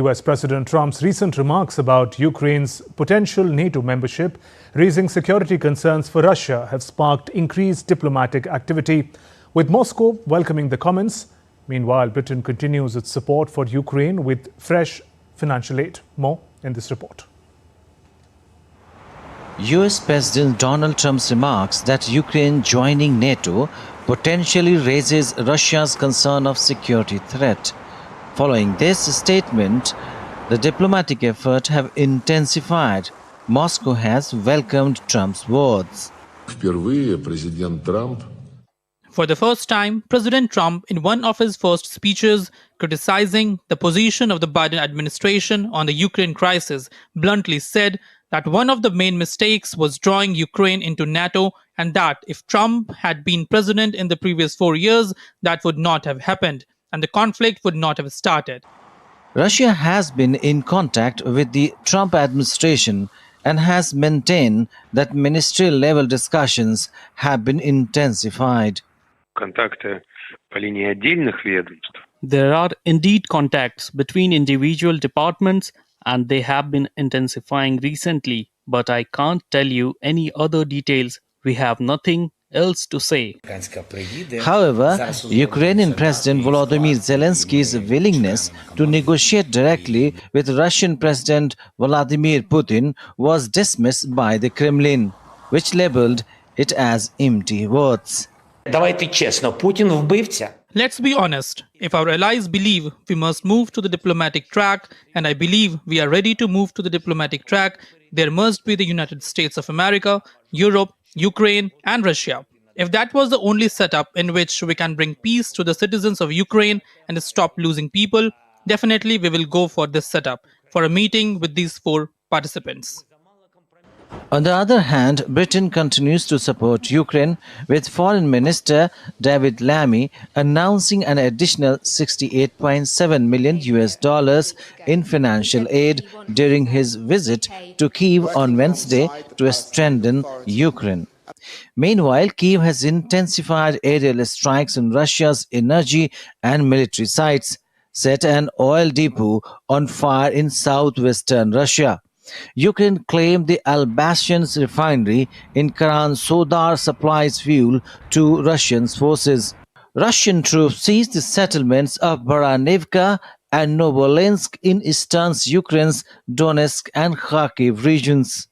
US President Trump's recent remarks about Ukraine's potential NATO membership, raising security concerns for Russia, have sparked increased diplomatic activity, with Moscow welcoming the comments. Meanwhile, Britain continues its support for Ukraine with fresh financial aid. More in this report. US President Donald Trump's remarks that Ukraine joining NATO potentially raises Russia's concern of security threat. Following this statement, the diplomatic efforts have intensified. Moscow has welcomed Trump's words. For the first time, President Trump, in one of his first speeches criticizing the position of the Biden administration on the Ukraine crisis, bluntly said that one of the main mistakes was drawing Ukraine into NATO, and that if Trump had been president in the previous 4 years, that would not have happened and the conflict would not have started. Russia has been in contact with the Trump administration and has maintained that ministerial-level discussions have been intensified. There are indeed contacts between individual departments, and they have been intensifying recently, but I can't tell you any other details. We have nothing else to say. However, Ukrainian President Volodymyr Zelensky's willingness to negotiate directly with Russian President Vladimir Putin was dismissed by the Kremlin, which labeled it as empty words. Let's be honest. If our allies believe we must move to the diplomatic track, and I believe we are ready to move to the diplomatic track, there must be the United States of America, Europe, Ukraine, and Russia. If that was the only setup in which we can bring peace to the citizens of Ukraine and stop losing people, definitely we will go for this setup, for a meeting with these 4 participants. On the other hand, Britain continues to support Ukraine, with Foreign Minister David Lammy announcing an additional $68.7 million in financial aid during his visit to Kyiv on Wednesday to strengthen Ukraine. Meanwhile, Kyiv has intensified aerial strikes on Russia's energy and military sites, set an oil depot on fire in southwestern Russia. Ukraine claimed the Albashan's refinery in Krasnodar supplies fuel to Russian forces. Russian troops seized the settlements of Baranivka and Novolensk in eastern Ukraine's Donetsk and Kharkiv regions.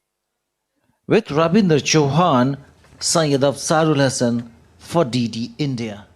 With Rabindra Chauhan, Syed Afzarul Hassan for DD India.